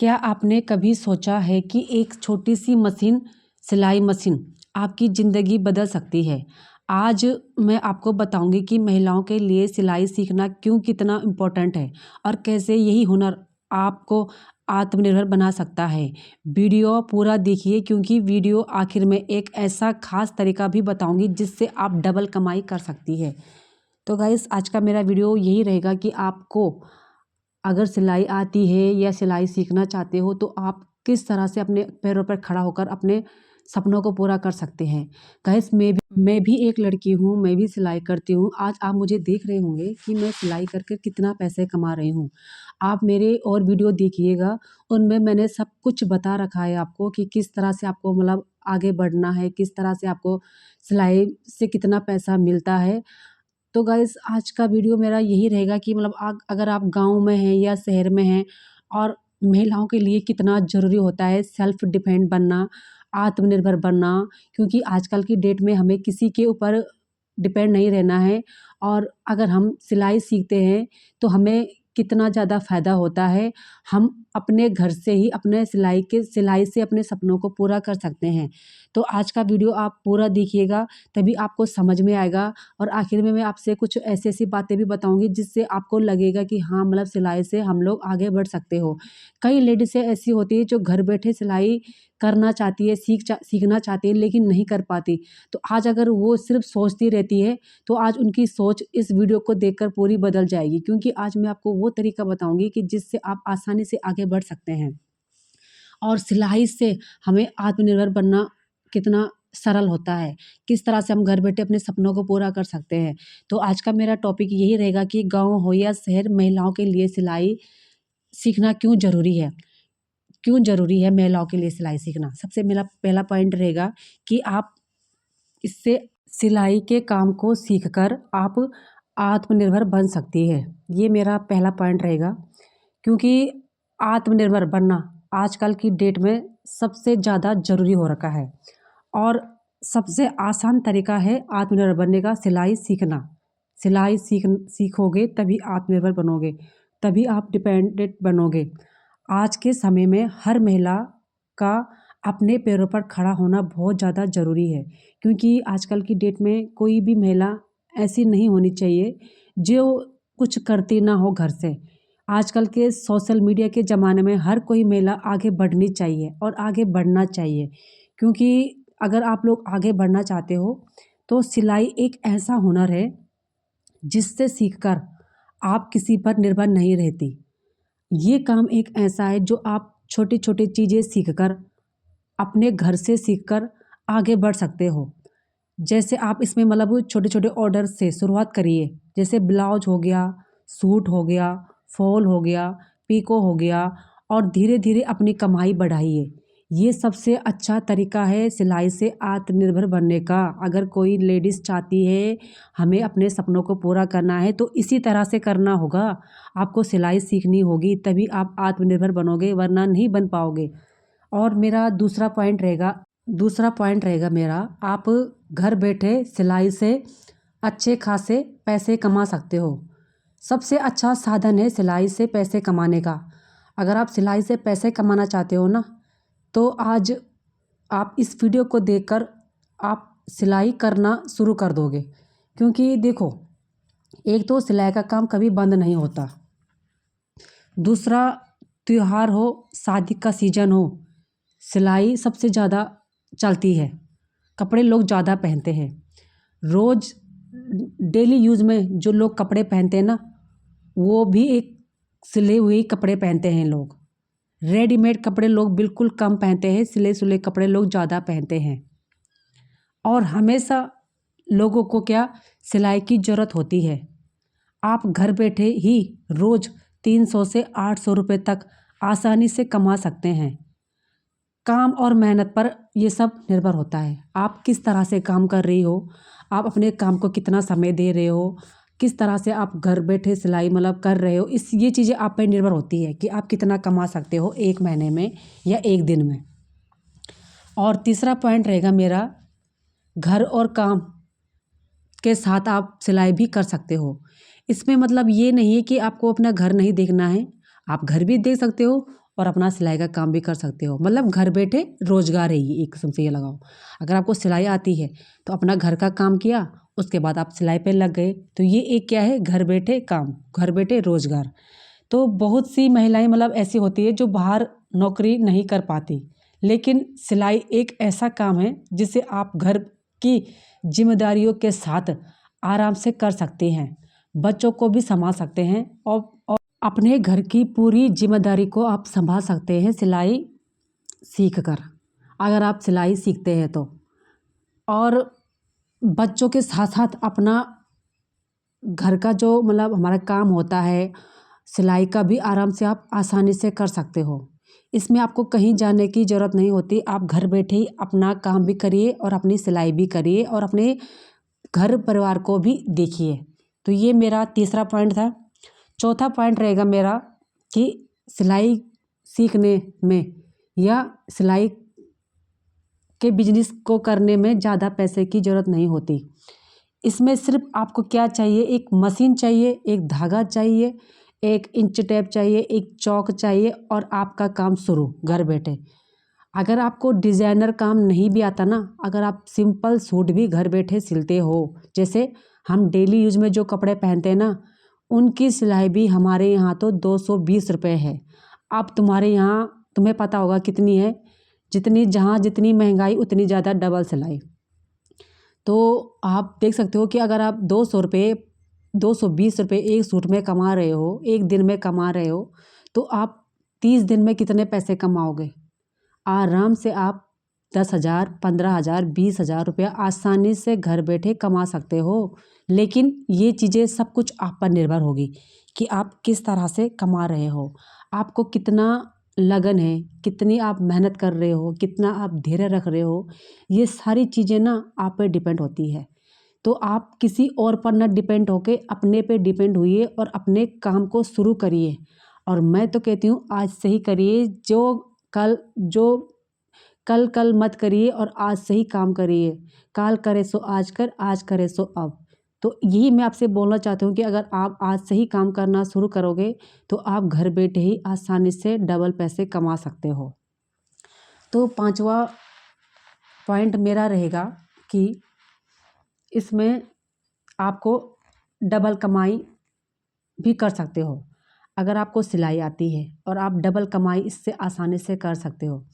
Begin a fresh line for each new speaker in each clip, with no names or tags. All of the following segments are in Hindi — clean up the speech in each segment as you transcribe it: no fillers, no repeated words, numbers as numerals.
क्या आपने कभी सोचा है कि एक छोटी सी मशीन, सिलाई मशीन आपकी ज़िंदगी बदल सकती है? आज मैं आपको बताऊंगी कि महिलाओं के लिए सिलाई सीखना क्यों कितना इम्पोर्टेंट है और कैसे यही हुनर आपको आत्मनिर्भर बना सकता है। वीडियो पूरा देखिए क्योंकि वीडियो आखिर में एक ऐसा खास तरीका भी बताऊंगी जिससे आप डबल कमाई कर सकती है। तो गाइस, आज का मेरा वीडियो यही रहेगा कि आपको अगर सिलाई आती है या सिलाई सीखना चाहते हो तो आप किस तरह से अपने पैरों पर खड़ा होकर अपने सपनों को पूरा कर सकते हैं। गाइस, मैं भी एक लड़की हूँ, मैं भी सिलाई करती हूँ। आज आप मुझे देख रहे होंगे कि मैं सिलाई करके कितना पैसे कमा रही हूँ। आप मेरे और वीडियो देखिएगा, उनमें मैंने सब कुछ बता रखा है आपको कि किस तरह से आपको मतलब आगे बढ़ना है, किस तरह से आपको सिलाई से कितना पैसा मिलता है। तो गाइस, आज का वीडियो मेरा यही रहेगा कि मतलब अगर आप गाँव में हैं या शहर में हैं और महिलाओं के लिए कितना ज़रूरी होता है सेल्फ डिपेंड बनना, आत्मनिर्भर बनना। क्योंकि आजकल की डेट में हमें किसी के ऊपर डिपेंड नहीं रहना है। और अगर हम सिलाई सीखते हैं तो हमें कितना ज़्यादा फ़ायदा होता है। हम अपने घर से ही अपने सिलाई से अपने सपनों को पूरा कर सकते हैं। तो आज का वीडियो आप पूरा देखिएगा, तभी आपको समझ में आएगा। और आखिर में मैं आपसे कुछ ऐसी-ऐसी बातें भी बताऊँगी जिससे आपको लगेगा कि हाँ, मतलब सिलाई से हम लोग आगे बढ़ सकते हो। कई लेडीज़ें ऐसी होती है जो घर बैठे सिलाई करना चाहती है, सीखना चाहती है लेकिन नहीं कर पाती। तो आज अगर वो सिर्फ़ सोचती रहती है तो आज उनकी सोच इस वीडियो को देखकर पूरी बदल जाएगी, क्योंकि आज मैं आपको वो तरीका बताऊँगी कि जिससे आप आसानी से आगे बढ़ सकते हैं। और सिलाई से हमें आत्मनिर्भर बनना कितना सरल होता है, किस तरह से हम घर बैठे अपने सपनों को पूरा कर सकते हैं। तो आज का मेरा टॉपिक यही रहेगा कि गाँव हो या शहर, महिलाओं के लिए सिलाई सीखना क्यों ज़रूरी है? क्यों ज़रूरी है महिलाओं के लिए सिलाई सीखना? सबसे मेरा पहला पॉइंट रहेगा कि आप इससे सिलाई के काम को सीखकर आप आत्मनिर्भर बन सकती है। ये मेरा पहला पॉइंट रहेगा, क्योंकि आत्मनिर्भर बनना आजकल की डेट में सबसे ज़्यादा ज़रूरी हो रखा है। और सबसे आसान तरीका है आत्मनिर्भर बनने का सिलाई सीखना। सिलाई सीखोगे तभी आत्मनिर्भर बनोगे, तभी आप डिपेंडेंट बनोगे। आज के समय में हर महिला का अपने पैरों पर खड़ा होना बहुत ज़्यादा ज़रूरी है, क्योंकि आजकल की डेट में कोई भी महिला ऐसी नहीं होनी चाहिए जो कुछ करती ना हो घर से। आजकल के सोशल मीडिया के ज़माने में हर कोई महिला आगे बढ़नी चाहिए और आगे बढ़ना चाहिए, क्योंकि अगर आप लोग आगे बढ़ना चाहते हो तो सिलाई एक ऐसा हुनर है जिससे सीखकर आप किसी पर निर्भर नहीं रहती। ये काम एक ऐसा है जो आप छोटी-छोटी चीज़ें सीखकर अपने घर से सीखकर आगे बढ़ सकते हो। जैसे आप इसमें मतलब छोटे-छोटे ऑर्डर से शुरुआत करिए। जैसे ब्लाउज हो गया, सूट हो गया, फॉल हो गया, पीको हो गया, और धीरे-धीरे अपनी कमाई बढ़ाइए। ये सबसे अच्छा तरीका है सिलाई से आत्मनिर्भर बनने का। अगर कोई लेडीज़ चाहती है हमें अपने सपनों को पूरा करना है तो इसी तरह से करना होगा। आपको सिलाई सीखनी होगी तभी आप आत्मनिर्भर बनोगे, वरना नहीं बन पाओगे। और मेरा दूसरा पॉइंट रहेगा मेरा, आप घर बैठे सिलाई से अच्छे खासे पैसे कमा सकते हो। सबसे अच्छा साधन है सिलाई से पैसे कमाने का। अगर आप सिलाई से पैसे कमाना चाहते हो ना, तो आज आप इस वीडियो को देखकर आप सिलाई करना शुरू कर दोगे। क्योंकि देखो, एक तो सिलाई का काम कभी बंद नहीं होता। दूसरा, त्योहार हो, शादी का सीज़न हो, सिलाई सबसे ज़्यादा चलती है। कपड़े लोग ज़्यादा पहनते हैं। रोज़ डेली यूज़ में जो लोग कपड़े पहनते हैं ना, वो भी एक सिले हुए कपड़े पहनते हैं लोग। रेडीमेड कपड़े लोग बिल्कुल कम पहनते हैं, सिले-सिले कपड़े लोग ज़्यादा पहनते हैं। और हमेशा लोगों को क्या, सिलाई की ज़रूरत होती है। आप घर बैठे ही रोज़ 300 से 800 रुपये तक आसानी से कमा सकते हैं। काम और मेहनत पर ये सब निर्भर होता है। आप किस तरह से काम कर रही हो, आप अपने काम को कितना समय दे रहे हो, किस तरह से आप घर बैठे सिलाई मतलब कर रहे हो, ये चीज़ें आप पे निर्भर होती है कि आप कितना कमा सकते हो एक महीने में या एक दिन में। और तीसरा पॉइंट रहेगा मेरा, घर और काम के साथ आप सिलाई भी कर सकते हो। इसमें मतलब ये नहीं है कि आपको अपना घर नहीं देखना है, आप घर भी देख सकते हो और अपना सिलाई का काम भी कर सकते हो। मतलब घर बैठे रोजगार है ये, एक किस्म से ये लगाओ। अगर आपको सिलाई आती है तो अपना घर का काम किया, उसके बाद आप सिलाई पे लग गए, तो ये एक क्या है, घर बैठे काम, घर बैठे रोजगार। तो बहुत सी महिलाएं मतलब ऐसी होती है जो बाहर नौकरी नहीं कर पाती, लेकिन सिलाई एक ऐसा काम है जिसे आप घर की जिम्मेदारियों के साथ आराम से कर सकते हैं, बच्चों को भी संभाल सकते हैं और अपने घर की पूरी जिम्मेदारी को आप संभाल सकते हैं सिलाई सीख कर, अगर आप सिलाई सीखते हैं तो। और बच्चों के साथ साथ अपना घर का जो मतलब हमारा काम होता है, सिलाई का भी आराम से आप आसानी से कर सकते हो। इसमें आपको कहीं जाने की ज़रूरत नहीं होती, आप घर बैठे ही अपना काम भी करिए और अपनी सिलाई भी करिए और अपने घर परिवार को भी देखिए। तो ये मेरा तीसरा पॉइंट था। चौथा पॉइंट रहेगा मेरा कि सिलाई सीखने में या सिलाई के बिजनेस को करने में ज़्यादा पैसे की ज़रूरत नहीं होती। इसमें सिर्फ आपको क्या चाहिए, एक मशीन चाहिए, एक धागा चाहिए, एक इंच टेप चाहिए, एक चौक चाहिए और आपका काम शुरू घर बैठे। अगर आपको डिज़ाइनर काम नहीं भी आता ना, अगर आप सिंपल सूट भी घर बैठे सिलते हो, जैसे हम डेली यूज में जो कपड़े पहनते हैं ना, उनकी सिलाई भी हमारे यहाँ तो 220 रुपये है। अब तुम्हारे यहाँ तुम्हें पता होगा कितनी है, जितनी जहाँ जितनी महंगाई उतनी ज़्यादा डबल सिलाई। तो आप देख सकते हो कि अगर आप 200 रुपये 220 रुपये एक सूट में कमा रहे हो, एक दिन में कमा रहे हो, तो आप 30 दिन में कितने पैसे कमाओगे? आराम से आप 10,000 15,000 20,000 रुपया आसानी से घर बैठे कमा सकते हो। लेकिन ये चीज़ें सब कुछ आप पर निर्भर होगी कि आप किस तरह से कमा रहे हो, आपको कितना लगन है, कितनी आप मेहनत कर रहे हो, कितना आप धैर्य रख रहे हो, ये सारी चीज़ें ना आप पे डिपेंड होती है। तो आप किसी और पर न डिपेंड होके अपने पे डिपेंड होइए और अपने काम को शुरू करिए। और मैं तो कहती हूँ आज से ही करिए, जो कल कल मत करिए और आज से ही काम करिए। काल करे सो आज कर, आज करे सो अब। तो यही मैं आपसे बोलना चाहती हूँ कि अगर आप आज से ही काम करना शुरू करोगे तो आप घर बैठे ही आसानी से डबल पैसे कमा सकते हो। तो पांचवा पॉइंट मेरा रहेगा कि इसमें आपको डबल कमाई भी कर सकते हो। अगर आपको सिलाई आती है और आप डबल कमाई इससे आसानी से कर सकते हो।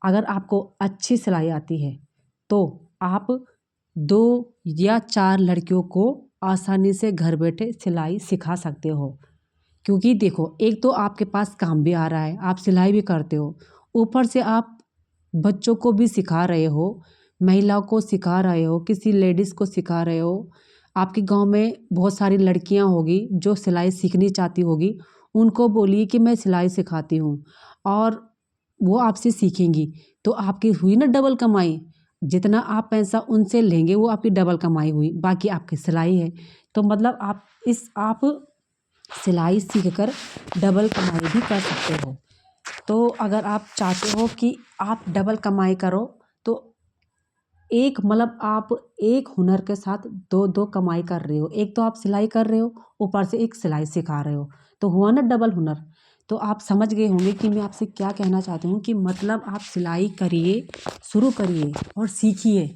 अगर आपको अच्छी सिलाई आती है तो आप 2 या 4 लड़कियों को आसानी से घर बैठे सिलाई सिखा सकते हो। क्योंकि देखो, एक तो आपके पास काम भी आ रहा है, आप सिलाई भी करते हो, ऊपर से आप बच्चों को भी सिखा रहे हो, महिलाओं को सिखा रहे हो, किसी लेडीज़ को सिखा रहे हो। आपके गांव में बहुत सारी लड़कियां होगी जो सिलाई सीखनी चाहती होगी, उनको बोलिए कि मैं सिलाई सिखाती हूँ और वो आपसे सीखेंगी। तो आपकी हुई ना डबल कमाई, जितना आप पैसा उनसे लेंगे वो आपकी डबल कमाई हुई, बाकी आपकी सिलाई है। तो मतलब आप सिलाई सीख कर डबल कमाई भी कर सकते हो। तो अगर आप चाहते हो कि आप डबल कमाई करो तो एक मतलब आप एक हुनर के साथ दो दो कमाई कर रहे हो। एक तो आप सिलाई कर रहे हो, ऊपर से एक सिलाई सिखा रहे हो, तो हुआ ना डबल हुनर। तो आप समझ गए होंगे कि मैं आपसे क्या कहना चाहती हूँ कि मतलब आप सिलाई करिए, शुरू करिए और सीखिए।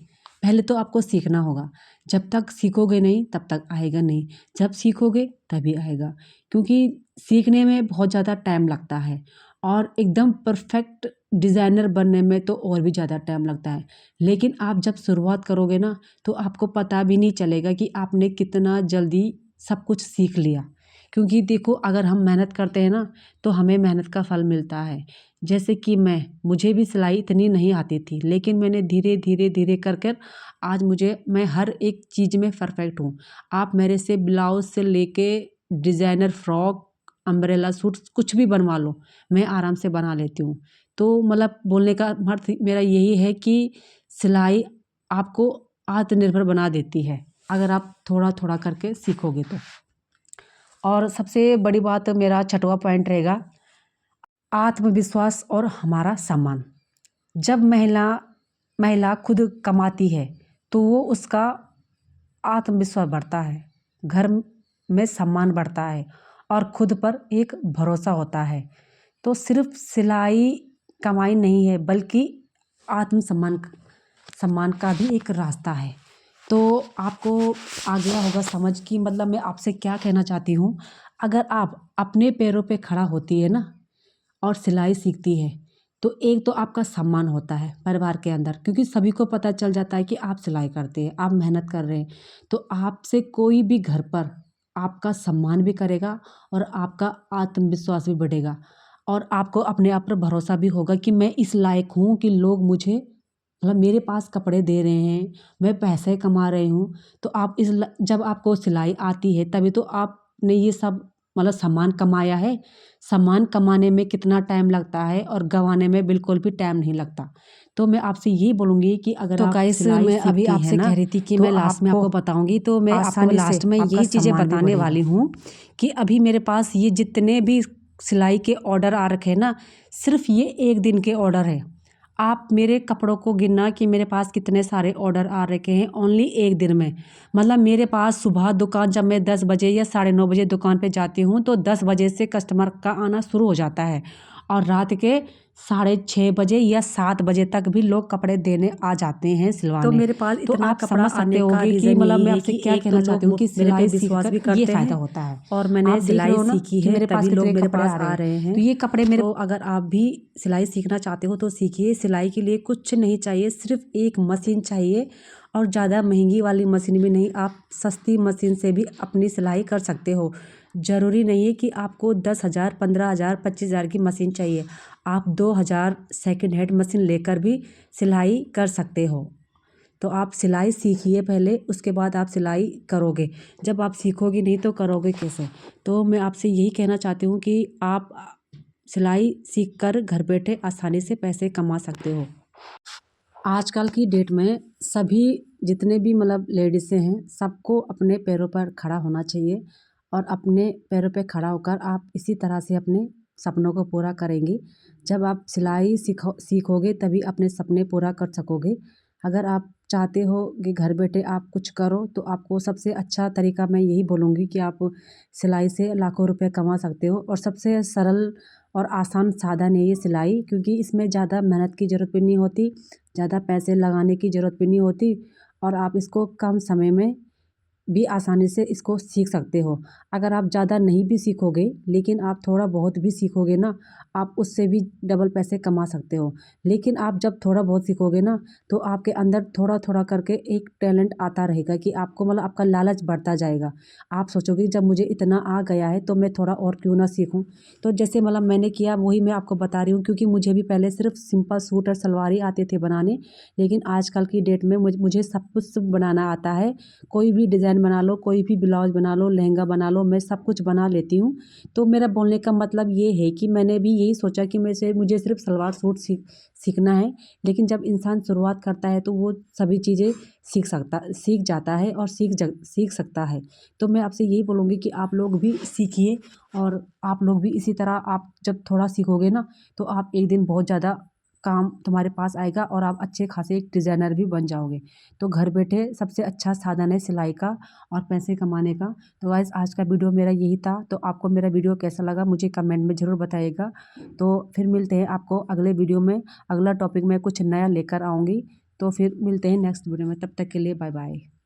पहले तो आपको सीखना होगा, जब तक सीखोगे नहीं तब तक आएगा नहीं, जब सीखोगे तभी आएगा। क्योंकि सीखने में बहुत ज़्यादा टाइम लगता है और एकदम परफेक्ट डिज़ाइनर बनने में तो और भी ज़्यादा टाइम लगता है। लेकिन आप जब शुरुआत करोगे ना तो आपको पता भी नहीं चलेगा कि आपने कितना जल्दी सब कुछ सीख लिया। क्योंकि देखो, अगर हम मेहनत करते हैं ना तो हमें मेहनत का फल मिलता है। जैसे कि मुझे भी सिलाई इतनी नहीं आती थी, लेकिन मैंने धीरे धीरे धीरे कर कर आज मैं हर एक चीज़ में परफेक्ट हूँ। आप मेरे से ब्लाउज से लेके डिज़ाइनर फ्रॉक, अम्ब्रेला सूट कुछ भी बनवा लो, मैं आराम से बना लेती हूँ। तो मतलब बोलने का अर्थ मेरा यही है कि सिलाई आपको आत्मनिर्भर बना देती है, अगर आप थोड़ा थोड़ा करके सीखोगे तो। और सबसे बड़ी बात मेरा छठवां पॉइंट रहेगा, आत्मविश्वास और हमारा सम्मान। जब महिला खुद कमाती है तो वो उसका आत्मविश्वास बढ़ता है, घर में सम्मान बढ़ता है और खुद पर एक भरोसा होता है। तो सिर्फ सिलाई कमाई नहीं है, बल्कि सम्मान का भी एक रास्ता है। तो आपको आ गया होगा समझ कि मतलब मैं आपसे क्या कहना चाहती हूँ। अगर आप अपने पैरों पे खड़ा होती है ना और सिलाई सीखती है, तो एक तो आपका सम्मान होता है परिवार के अंदर, क्योंकि सभी को पता चल जाता है कि आप सिलाई करते हैं, आप मेहनत कर रहे हैं। तो आपसे कोई भी घर पर आपका सम्मान भी करेगा और आपका आत्मविश्वास भी बढ़ेगा, और आपको अपने आप पर भरोसा भी होगा कि मैं इस लायक हूँ कि लोग मुझे मतलब मेरे पास कपड़े दे रहे हैं, मैं पैसे कमा रही हूँ। तो आप जब आपको सिलाई आती है तभी तो आपने ये सब मतलब सम्मान कमाया है। सम्मान कमाने में कितना टाइम लगता है और गँवाने में बिल्कुल भी टाइम नहीं लगता। तो मैं आपसे यही बोलूँगी कि अगर
तो
आप
गाइस
सिलाई
मैं अभी
सीखती हैं
आपसे
ना,
कह रही थी कि
तो
मैं लास्ट में आपको
बताऊँगी, तो मैं आपको
आसानी से
लास्ट में
आपका
यही चीज़ें
सम्मान भी
बताने
बढ़ेगा।
वाली हूँ कि अभी मेरे पास ये जितने भी सिलाई के ऑर्डर आ रखे हैं ना, सिर्फ़ ये 1 दिन के ऑर्डर हैं। आप मेरे कपड़ों को गिनना कि मेरे पास कितने सारे ऑर्डर आ रखे हैं ओनली 1 दिन में। मतलब मेरे पास सुबह दुकान जब मैं 10 बजे या साढ़े 9 बजे दुकान पे जाती हूँ, तो 10 बजे से कस्टमर का आना शुरू हो जाता है और रात के साढ़े 6 बजे या 7 बजे तक भी लोग कपड़े देने आ जाते हैं सिलवाने।
तो मेरे पास
तो
इतना
आप
कपड़ा
समझ सकते
आने का
होंगे कि
रीज़न
मतलब
यही
मैं
है
आपसे
कि
क्या
एक तो
कहना चाहती हूँ
लोग
कि
मेरे पे
सिलाई
विश्वास भी
सीखकर ये
करते
फ़ायदा
हैं
होता है।
और मैंने
आप देख रहे
सिलाई
हो ना
सीखी
कि
है
मेरे पास
तभी लोग
कितने
मेरे
कपड़े
पास
आ रहे
आ
हैं।
रहे हैं।
तो ये कपड़े मेरे
तो अगर आप भी सिलाई सीखना चाहते हो तो सीखिए। सिलाई के लिए कुछ नहीं चाहिए, सिर्फ एक मशीन चाहिए, और ज़्यादा महंगी वाली मशीन भी नहीं, आप सस्ती मशीन से भी अपनी सिलाई कर सकते हो। ज़रूरी नहीं है कि आपको 10,000, 15,000, 25,000 की मशीन चाहिए। आप 2,000 सेकंड हैंड मशीन लेकर भी सिलाई कर सकते हो। तो आप सिलाई सीखिए पहले, उसके बाद आप सिलाई करोगे। जब आप सीखोगे नहीं तो करोगे कैसे? तो मैं आपसे यही कहना चाहती हूँ कि आप सिलाई सीख कर घर बैठे आसानी से पैसे कमा सकते हो। आजकल की डेट में सभी जितने भी मतलब लेडीज़ें हैं, सबको अपने पैरों पर खड़ा होना चाहिए, और अपने पैरों पे खड़ा होकर आप इसी तरह से अपने सपनों को पूरा करेंगी। जब आप सिलाई सीखोगे तभी अपने सपने पूरा कर सकोगे। अगर आप चाहते हो कि घर बैठे आप कुछ करो, तो आपको सबसे अच्छा तरीका मैं यही बोलूँगी कि आप सिलाई से लाखों रुपए कमा सकते हो, और सबसे सरल और आसान साधन है ये सिलाई, क्योंकि इसमें ज़्यादा मेहनत की ज़रूरत भी नहीं होती, ज़्यादा पैसे लगाने की ज़रूरत भी नहीं होती, और आप इसको कम समय में भी आसानी से इसको सीख सकते हो। अगर आप ज़्यादा नहीं भी सीखोगे, लेकिन आप थोड़ा बहुत भी सीखोगे ना, आप उससे भी डबल पैसे कमा सकते हो। लेकिन आप जब थोड़ा बहुत सीखोगे ना, तो आपके अंदर थोड़ा-थोड़ा करके एक टैलेंट आता रहेगा कि आपको मतलब आपका लालच बढ़ता जाएगा। आप सोचोगे जब मुझे इतना आ गया है तो मैं थोड़ा और क्यों ना सीखूँ। तो जैसे मतलब मैंने किया वही मैं आपको बता रही हूँ, क्योंकि मुझे भी पहले सिर्फ़ सिंपल सूट और सलवार ही आते थे बनाने, लेकिन आजकल की डेट में मुझे सब कुछ बनाना आता है। कोई भी डिज़ाइन बना लो, कोई भी ब्लाउज़ बना लो, लहंगा बना लो, मैं सब कुछ बना लेती हूँ। तो मेरा बोलने का मतलब ये है कि मैंने भी यही सोचा कि मुझे सिर्फ़ सलवार सूट सीखना है, लेकिन जब इंसान शुरुआत करता है तो वो सभी चीज़ें सीख जाता है और सीख सकता है। तो मैं आपसे यही बोलूँगी कि आप लोग भी सीखिए, और आप लोग भी इसी तरह आप जब थोड़ा सीखोगे ना, तो आप एक दिन बहुत ज़्यादा काम तुम्हारे पास आएगा और आप अच्छे खासे एक डिज़ाइनर भी बन जाओगे। तो घर बैठे सबसे अच्छा साधन है सिलाई का और पैसे कमाने का। तो गाइस आज का वीडियो मेरा यही था। तो आपको मेरा वीडियो कैसा लगा मुझे कमेंट में ज़रूर बताइएगा। तो फिर मिलते हैं आपको अगले वीडियो में, अगला टॉपिक मैं कुछ नया लेकर आऊँगी। तो फिर मिलते हैं नेक्स्ट वीडियो में, तब तक के लिए बाय बाय।